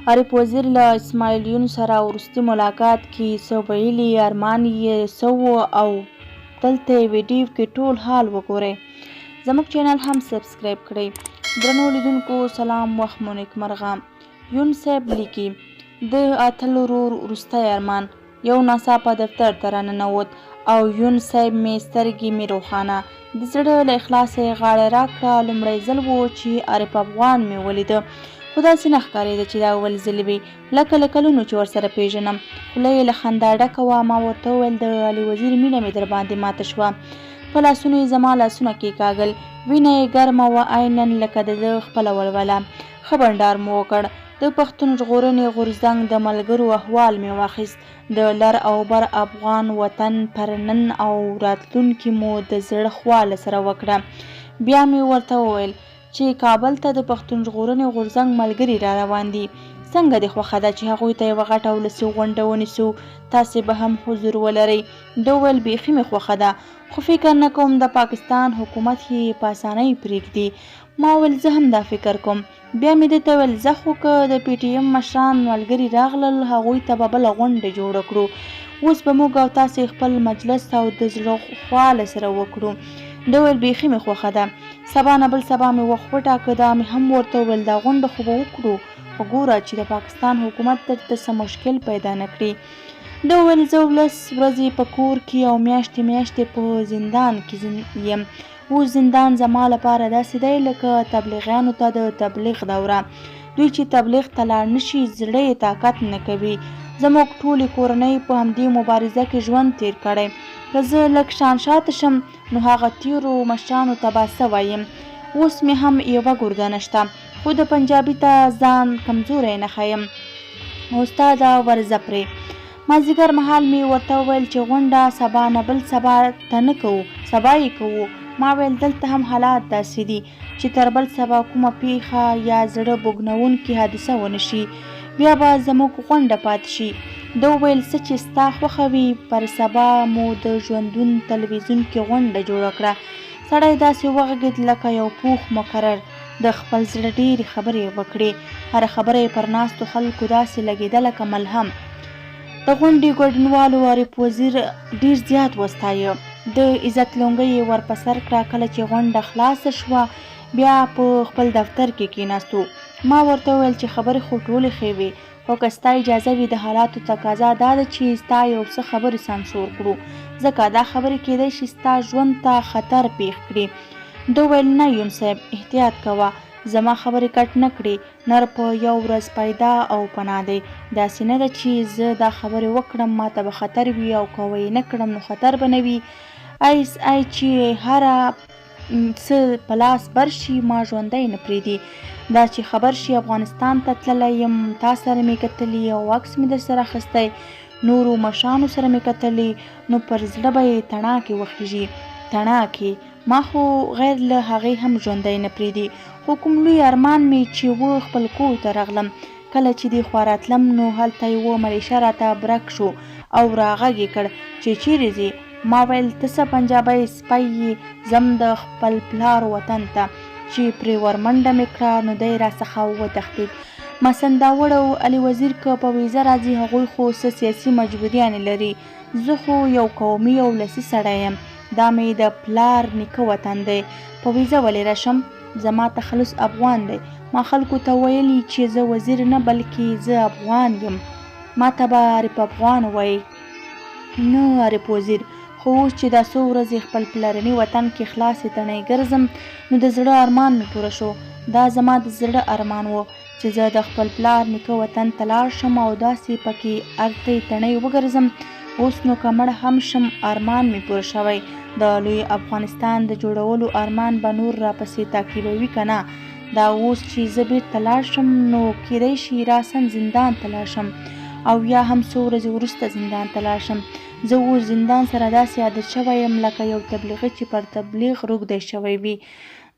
عارف وزیر له اسماعیل یون سره وروستي ملاقات کې څه ویلي، ارمان یې څه و او دلته ویډیو کې ټول حال وګورئ. زموږ چینل هم سبسکرایب کړئ. درنو لیدونکو سلام، وخت مو نیکمرغه. یون صاحب لیکي د اتل ورور وروستی ارمان. یو ناڅاپه دفتر ته راننوت او یون صاحب مې سترګې مې روښانه د زړه له اخلاصه غاړه راکړه. لومړی ځل و چې عارف افغان مې ولیده، خو داسې نه ښکارېده چې دا اول ځل وي لکه له کلونو چې ورسره پیژنم. خوله یې له خندا ډکه وه. ما ورته وویل د علي وزیر مینه مې در باندې ماته شوه. په لاسونو یې زما لاسونه کېکاږل، وینه یې ګرمه وه عیناً لکه د ده خپله ولوله. ښه بنډار مو وکړ. د پښتون ژغورنې غورځنګ د ملګرو احوال مې واخیست. د لر او بر افغان وطن پر نن او راتلونکي مو د زړه خواله سره وکړه. بیا مې ورته وویل چې کابل ته د پښتون ژغورنې غورځنګ ملګري را روان دي. څنګه دې خوښه ده چې هغوی ته یوه غټه ولسي غونډه ونیسو؟ تاسې به هم حضور ولرئ. ده وویل بیخي مې خوښه ده، خو فکر نه کوم د پاکستان حکومت یې په اسانۍ پرېږدي. ما وویل زه هم دا فکر کوم. بیا مې ده ته وویل ځه، خو که د پي ټي ایم مشران ملګري راغلل هغوی ته به بله غونډه جوړه کړو. اوس به موږ او تاسې خپل مجلس او د زړه خواله سره وکړو. ده وویل بیخي مې خوښه ده. سبا نه بل سبا مې وخت وټاکه. دا مې هم ورته وویل دا غونډه خو به وکړو، خو ګوره چې د پاکستان حکومت درته څه مشکل پیدا نه کړي. ده وویل زه 19 ورځې په کور کې او میاشتې په زندان کې یم. اوس زندان زما لپاره داسې دی لکه تبلیغیانو ته د تبلیغ دوره. دوی چې تبلیغ ته لاړ نشي زړه یې طاقت نه کوي. زموږ ټولې کورنۍ په همدې مبارزه کې ژوند تیر کړی. که زه لږ شان شاته شم نو هغه تیرو مشرانو ته به څه وایم. اوس مې هم یوه ګرده نشته، خو د پنجابي ته ځان کمزوری نه ښیم. استاده ورځه پرې. مازدیګر مهال مې ورته وویل چې غونډه سبا نه بل سبا ته نه کوو، سبا یې کوو. ما ویل دلته هم حالات داسې دي چې تر بل سبا کومه پیښه یا زړه بوږنونکې حادثه ونه شي، بیا به زموږ غونډه پاتې شي. ده وویل څه چې ستا خوښه وي. پر سبا مو د ژوندون تلویزیون کې غونډه جوړه کړه. سړی داسې وغږېد لکه یو پوخ مقرر. د خپل زړه ډېرې خبرې وکړې. هره خبره یې پر ناستو خلکو داسې لګېده لکه ملهم. د غونډې ګډونوالو عارف وزیر ډېر زیات وستایه. د عزت لونګۍ یې ور په سر کړه. کله چې غونډه خلاصه شوه بیا په خپل دفتر کې کېناستو. ما ورته وویل چې خبرې خو ټولې ښې وې، خو که ستا اجازه وي د حالاتو تقاضا دا ده چې ستا یو څه خبرې سانسور کړو، ځکه دا خبرې کېدای شي ستا ژوند ته خطر پیښ کړي. ده وویل نه یون صاحب احتیاط کوه، زما خبرې کټ نه کړې. نر په یو ورځ پیدا او پناه دی. داسې نه ده چې زه دا خبرې وکړم ما ته به خطر وي او که یې نه کړم نو خطر به نه وي. ای چې هره څه په لاس برشي ما ژوندی نه پرېږدي. دا چې خبر شي افغانستان ته تللی یم، تا سره مې کتلي او عکس مې در سره اخیستی، نورو مشرانو سره مې کتلي، نو پر زړه به یې تڼاکې وخیږي. تڼاکې ما خو غیر له هغې هم ژوندی نه پرېږدي. خو کوم لوی ارمان مې چې و خپل کور ته راغلم. کله چې دې خوا راتلم نو هلته یوه ملیشه راته برک شو او راغږ یې کړ چې چیرې ځې؟ ما ویل ته څه پنجابی سپی یې، ځم د خپل پلار وطن ته. چې پرې ورمنډه مې کړه نو دی راڅخه وتښتېد. ما سنداوړ او علي وزیر که په ویزه راځي هغوی خو څه سیاسي مجبوریانې لري، زه خو یو قومي او ولسي سړی یم. دا مې د پلار نیکه وطن دی، په ویزه ولې راشم؟ زما تخلص افغان دی. ما خلکو ته ویلي چې زه وزیر نه بلکې زه افغان یم. ما ته به عارف افغان وایي نه عارف وزیر. خو اوس چې دا څو ورځې خپل پلرني وطن کې خلاصې تڼۍ ګرځم نو د زړه ارمان مې پوره شو. دا زما د زړه ارمان و چې زه د خپل پلار نیکه وطن ته لاړ شم او داسې پکې ارتې تڼۍ وګرځم. اوس نو که مړ هم شم ارمان مې پوره شوی. د لوی افغانستان د جوړولو ارمان به نور راپسې تعقیبوي که نه؟ دا اوس چې زه بیرته لاړ شم نو کیدای شي راسن زندان ته لاړ شم او یا هم څو ورځې وروسته زندان ته لاړ شم. زه اوس زندان سره داسې عادت شوی یم لکه یو تبلیغي چې پر تبلیغ روږدی شوی وي.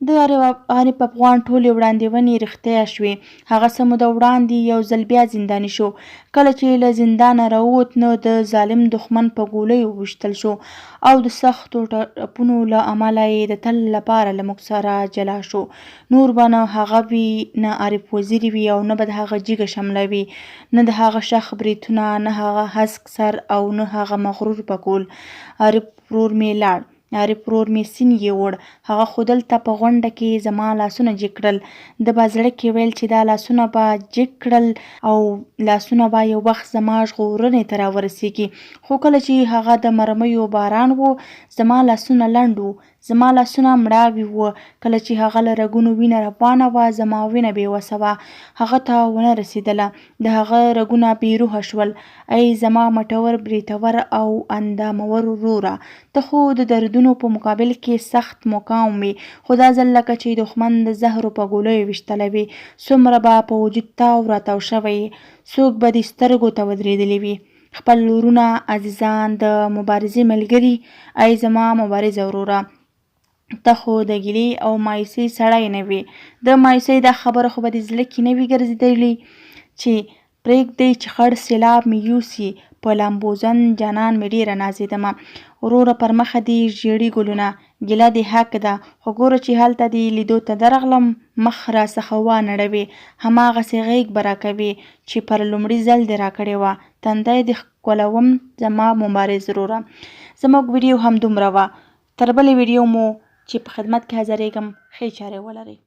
د عارف افغان ټولې وړاندوینې رښتیا شوې. هغه څه موده وړاندې یو ځل بیا زنداني شو. کله چې له زندانه راووت نو د ظالم دښمن په ګولیو وویشتل شو او د سختو ټپونو له امله یې د تل لپاره له موږ سره جلا شو. نور به نه هغه وي، نه عارف وزیر وي او نه به د هغه جیګه شمله وي، نه د هغه شخ بریتونه، نه هغه هسک سر او نه هغه مغرور پکول. عارف ورور مې لاړ، عارف ورور مې سیند یووړ. هغه خو دلته په غونډه کې زما لاسونه جګ کړل. ده په زړه کې ویل چې دا لاسونه به جګ کړل او لاسونه به یو وخت زما ژغورنې ته راورسېږي. خو کله چې هغه د مرمیو باران و، زما لاسونه لنډ وو، زما لاسونه مړاوي وو. کله چې هغه له رګونو وینه روانه وه، زما وینه بېوسه وه، هغه ته ونه رسېدله. د هغه رګونه بې روحه شول. ای زما مټور، بریتور او اندامور وروره، ته خو د دردونو په مقابل کې سخت مقاوم وي، خو دا ځل لکه چې دښمن د زهرو په ګولیو ویشتلی وي. څومره به په وجود تاو راتاو شوی، څوک به دې سترګو ته ودرېدلی وي. خپل ورونه، عزیزان، د مبارزې ملګري، ای زما مبارزه وروره، ته خو د ګیلې او مایوسۍ سړی نه وې. د مایوسۍ دا خبره خو به دې زړه کې نه وي ګرځېدلې چې پرېږدئ چې خړ سیلاب مې یوسي، په لامبوزن جانان مې ډېره نازېدمه. وروره پر مخه دې ژیړي ګلونه، ګیله دې حق ده، خو ګوره چې هلته دې لیدو ته درغلم، مخ راڅخه وانړوې، هماغسې غېږ به راکوې چې پر لومړي ځل دې راکړې وه. تندی دې ښکلوم زما مبارز وروره. زموږ ویډیو همدومره وه. تر بلې ویډیو مو چې په خدمت کې حاضرېږم. ښې چارې ولرئ.